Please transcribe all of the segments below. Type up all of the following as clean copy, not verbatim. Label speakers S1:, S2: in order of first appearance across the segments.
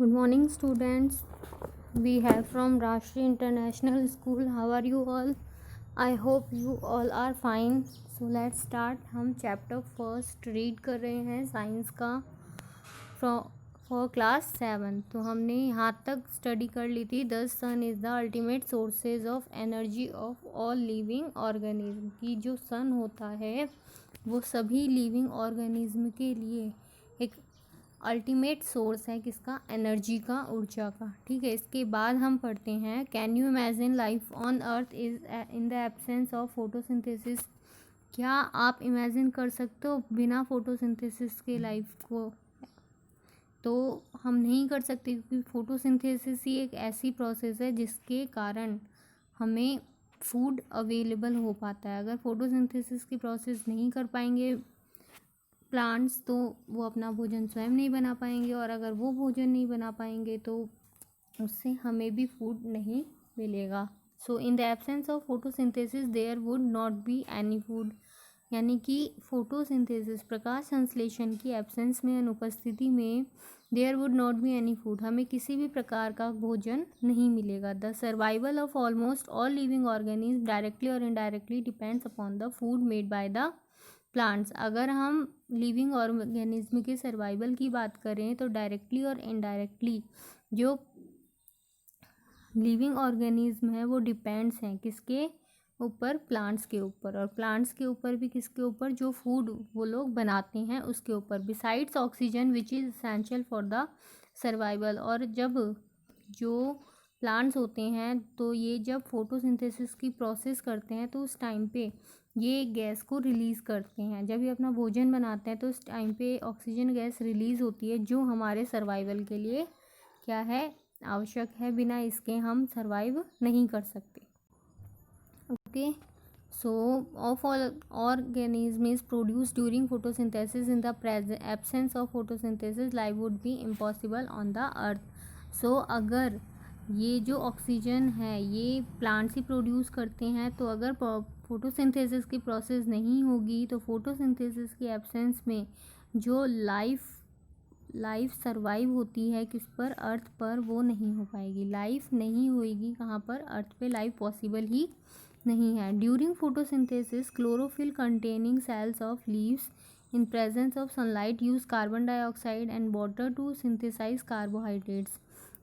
S1: Good morning, students. We have from Rashtriya International School. How are you all? I hope you all are fine. So let's start. हम chapter first read कर रहे हैं science का for class 7. तो हमने यहाँ तक study कर ली थी. The sun is the ultimate sources of energy of all living organism. की जो सन होता है वो सभी लिविंग ऑर्गेनिज्म के लिए एक अल्टीमेट सोर्स है. किसका? एनर्जी का, ऊर्जा का. ठीक है. इसके बाद हम पढ़ते हैं can you imagine life on earth is in the absence of photosynthesis. क्या आप इमेजिन कर सकते हो बिना फोटोसिंथेसिस के लाइफ को? तो हम नहीं कर सकते क्योंकि फोटोसिंथेसिस ही एक ऐसी प्रोसेस है जिसके कारण हमें फूड अवेलेबल हो पाता है. अगर फोटोसिंथेसिस की प्रोसेस नहीं कर पाएंगे प्लांट्स तो वो अपना भोजन स्वयं नहीं बना पाएंगे, और अगर वो भोजन नहीं बना पाएंगे तो उससे हमें भी फूड नहीं मिलेगा. So in the absence of photosynthesis there would not be any food. यानी कि फोटोसिंथेसिस, प्रकाश संश्लेषण की एब्सेंस में, अनुपस्थिति में, there would not be any food, हमें किसी भी प्रकार का भोजन नहीं मिलेगा. The survival of almost all living organism directly और indirectly depends upon the food made by the plants. अगर हम लिविंग ऑर्गेनिज्म के सर्वाइवल की बात करें तो डायरेक्टली और इनडायरेक्टली जो लिविंग ऑर्गेनिज्म है वो डिपेंड्स हैं किसके ऊपर? प्लांट्स के ऊपर. और प्लांट्स के ऊपर भी किसके ऊपर? जो फूड वो लोग बनाते हैं उसके ऊपर. Besides oxygen which is essential for the survival. और जब जो प्लांट्स होते हैं तो ये जब फोटोसिंथेसिस की प्रोसेस करते हैं तो उस टाइम पे ये गैस को रिलीज़ करते हैं. जब ये अपना भोजन बनाते हैं तो उस टाइम पे ऑक्सीजन गैस रिलीज़ होती है जो हमारे सर्वाइवल के लिए क्या है? आवश्यक है. बिना इसके हम सर्वाइव नहीं कर सकते. Okay. So of all organism is produce during photosynthesis. In the absence of photosynthesis life would be impossible on the earth. So अगर ये जो ऑक्सीजन है ये प्लांट्स ही प्रोड्यूस करते हैं, तो अगर फोटोसिंथेसिस की प्रोसेस नहीं होगी तो फोटोसिंथेसिस की एब्सेंस में जो लाइफ सर्वाइव होती है किस पर? अर्थ पर, वो नहीं हो पाएगी. लाइफ नहीं होएगी कहाँ पर? अर्थ पे लाइफ पॉसिबल ही नहीं है. During photosynthesis chlorophyll containing cells of leaves in presence of sunlight use carbon dioxide and water to synthesize carbohydrates.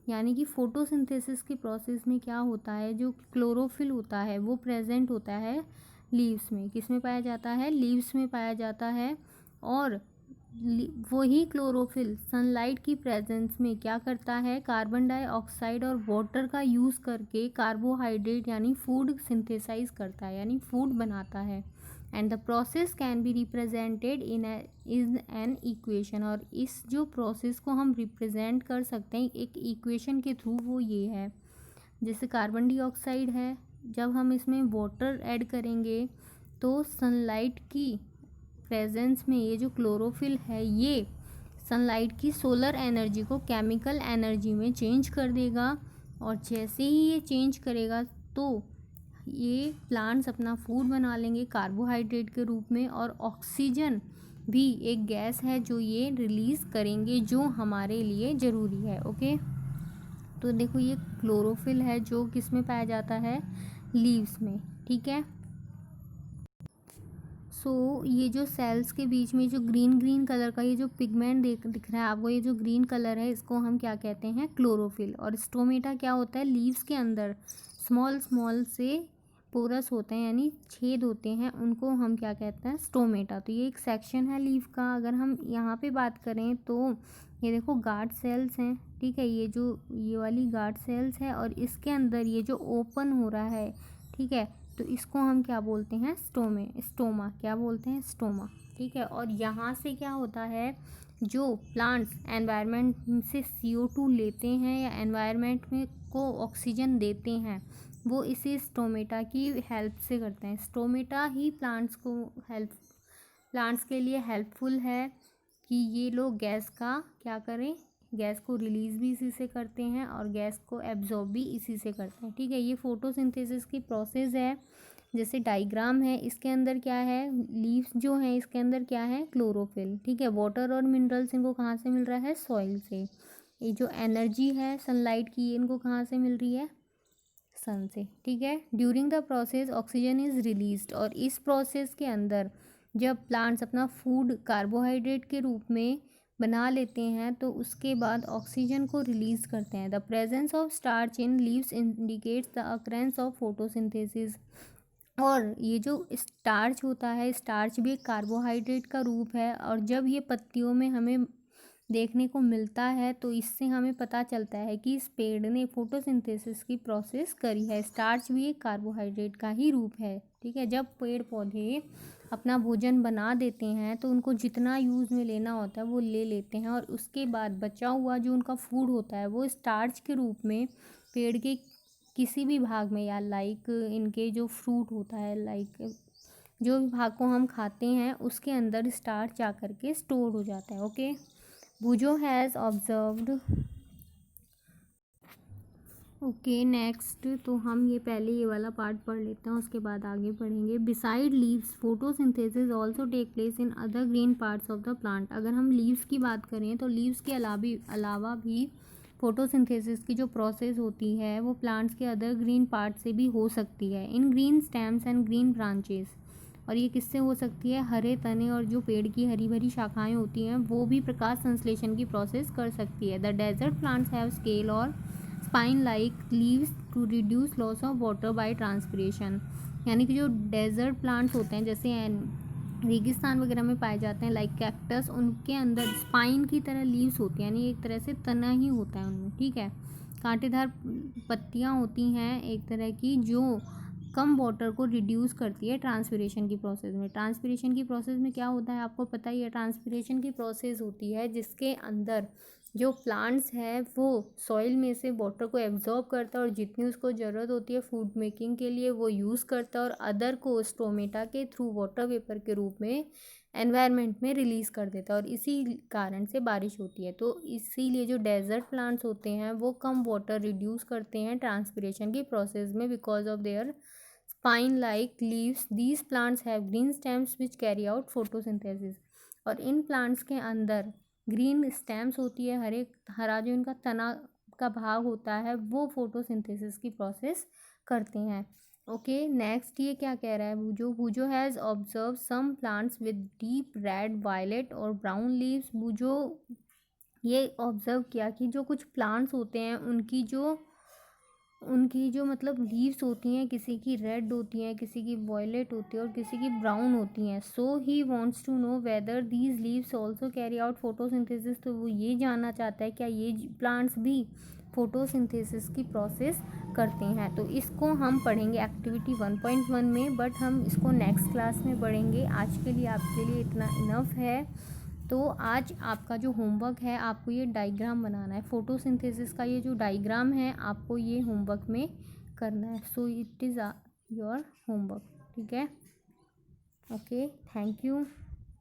S1: यानी कि फोटोसिंथेसिस की प्रोसेस में क्या होता है? जो क्लोरोफिल होता है वो प्रेजेंट होता है लीव्स में. किस में पाया जाता है? लीव्स में पाया जाता है. और वही क्लोरोफिल सनलाइट की प्रेजेंस में क्या करता है? कार्बन डाइऑक्साइड और वाटर का यूज़ करके कार्बोहाइड्रेट यानी फूड सिंथेसाइज करता है, यानी फूड बनाता है. And the process can be represented in an equation. और इस जो प्रोसेस को हम रिप्रेजेंट कर सकते हैं एक इक्वेशन के थ्रू. वो ये है, जैसे कार्बन डाइऑक्साइड है, जब हम इसमें वाटर ऐड करेंगे तो सनलाइट की प्रेजेंस में ये जो क्लोरोफिल है ये सनलाइट की सोलर एनर्जी को केमिकल एनर्जी में चेंज कर देगा. और जैसे ही ये चेंज करेगा तो ये प्लांट्स अपना फूड बना लेंगे कार्बोहाइड्रेट के रूप में. और ऑक्सीजन भी एक गैस है जो ये रिलीज़ करेंगे जो हमारे लिए ज़रूरी है. ओके. तो देखो ये क्लोरोफिल है जो किस में पाया जाता है? लीव्स में. ठीक है. सो ये जो सेल्स के बीच में जो ग्रीन कलर का ये जो पिगमेंट दिख रहा है आपको, ये जो ग्रीन कलर है इसको हम क्या कहते हैं? क्लोरोफिल. और स्टोमेटा क्या होता है? लीव्स के अंदर स्मॉल से पोरस होते हैं यानी छेद होते हैं, उनको हम क्या कहते हैं? स्टोमेटा. तो ये एक सेक्शन है लीफ का. अगर हम यहाँ पे बात करें तो ये देखो गार्ड सेल्स हैं. ठीक है. ये वाली गार्ड सेल्स है और इसके अंदर ये जो ओपन हो रहा है, ठीक है, तो इसको हम क्या बोलते हैं? स्टोमा. क्या बोलते हैं? स्टोमा. ठीक है. और यहाँ से क्या होता है? जो प्लांट्स एनवायरनमेंट से CO2 लेते हैं या एनवायरनमेंट में को ऑक्सीजन देते हैं वो इसी स्टोमेटा की हेल्प से करते हैं. स्टोमेटा ही प्लांट्स के लिए हेल्पफुल है कि ये लोग गैस का क्या करें? गैस को रिलीज़ भी इसी से करते हैं और गैस को एब्जॉर्ब भी इसी से करते हैं. ठीक है. ये फोटोसिंथेसिस की प्रोसेस है. जैसे डायग्राम है, इसके अंदर क्या है? लीव्स जो हैं इसके अंदर क्या है? क्लोरोफिल. ठीक है. वाटर और मिनरल्स इनको कहाँ से मिल रहा है? सॉइल से. ये जो एनर्जी है सनलाइट की, इनको कहाँ से मिल रही है? सन से, ठीक है। During the process oxygen is released, और इस प्रोसेस के अंदर जब प्लांट्स अपना फूड कार्बोहाइड्रेट के रूप में बना लेते हैं तो उसके बाद ऑक्सीजन को रिलीज करते हैं। The presence of starch in leaves indicates the occurrence of photosynthesis. और ये जो स्टार्च होता है, स्टार्च भी एक कार्बोहाइड्रेट का रूप है, और जब ये पत्तियों में हमें देखने को मिलता है तो इससे हमें पता चलता है कि इस पेड़ ने फोटोसिंथेसिस की प्रोसेस करी है। स्टार्च भी एक कार्बोहाइड्रेट का ही रूप है, ठीक है। जब पेड़ पौधे अपना भोजन बना देते हैं तो उनको जितना यूज़ में लेना होता है वो ले लेते हैं, और उसके बाद बचा हुआ जो उनका फूड होता है वो स्टार्च के रूप में पेड़ के किसी भी भाग में, या लाइक इनके जो फ्रूट होता है, लाइक जो भी भाग को हम खाते हैं उसके अंदर स्टार्च जा कर के स्टोर हो जाता है। Okay, Boojho has observed. Okay next, तो हम ये पहले ये वाला पार्ट पढ़ लेते हैं, उसके बाद आगे पढ़ेंगे। Beside leaves photosynthesis also take place in other green parts of the plant. अगर हम लीव्स की बात करें तो लीव्स के अलावा भी फोटोसिंथेसिस की जो प्रोसेस होती है वो प्लांट्स के अदर ग्रीन पार्ट से भी हो सकती है, इन green stems and green branches. और ये किससे हो सकती है? हरे तने और जो पेड़ की हरी भरी शाखाएं होती हैं वो भी प्रकाश संश्लेषण की प्रोसेस कर सकती है। The desert plants have scale और spine like leaves to reduce loss of water by transpiration. यानी कि जो डेजर्ट प्लांट्स होते हैं, जैसे रेगिस्तान वगैरह में पाए जाते हैं, लाइक कैक्टस, उनके अंदर स्पाइन की तरह लीव्स होती हैं, यानी एक तरह से तना ही होता है उनमें, ठीक है। कांटेदार पत्तियां होती हैं एक तरह की, जो कम वाटर को रिड्यूस करती है ट्रांसपिरेशन की प्रोसेस में। ट्रांसपिरेशन की प्रोसेस में क्या होता है आपको पता ही है। ट्रांसपिरेशन की प्रोसेस होती है जिसके अंदर जो प्लांट्स है वो सॉइल में से वाटर को एब्जॉर्ब करता है, और जितनी उसको ज़रूरत होती है फूड मेकिंग के लिए वो यूज़ करता है, और अदर को स्टोमेटा के थ्रू वाटर वेपर के रूप में एनवायरनमेंट में रिलीज़ कर देता है, और इसी कारण से बारिश होती है। तो इसीलिए जो डेजर्ट प्लांट्स होते हैं वो कम वाटर रिड्यूस करते हैं ट्रांसपिरेशन की प्रोसेस में, because of their spine like leaves. These plants have green stems which carry out photosynthesis। और इन प्लांट्स के अंदर ग्रीन स्टेम्स होती है, हरा जो इनका तना का भाग होता है वो फोटोसिंथेसिस की प्रोसेस करते हैं। ओके नेक्स्ट, ये क्या कह रहा है? Boojho has observe some plants with deep red, violet और ब्राउन लीव्स। बुजो ये ऑब्जर्व किया कि जो कुछ प्लांट्स होते हैं उनकी जो मतलब लीव्स होती हैं, किसी की रेड होती हैं, किसी की वॉयलेट होती है और किसी की ब्राउन होती हैं। So he wants to know whether these leaves also carry out photosynthesis. तो वो ये जानना चाहता है क्या ये प्लांट्स भी फोटोसिंथेसिस की प्रोसेस करते हैं। तो इसको हम पढ़ेंगे एक्टिविटी 1.1 में, बट हम इसको नेक्स्ट क्लास में पढ़ेंगे। आज के लिए आपके लिए इतना इनफ है। तो आज आपका जो होमवर्क है, आपको ये डायग्राम बनाना है फोटोसिंथेसिस का। ये जो डायग्राम है आपको ये होमवर्क में करना है। So it is your homework, ठीक है। Okay, thank you.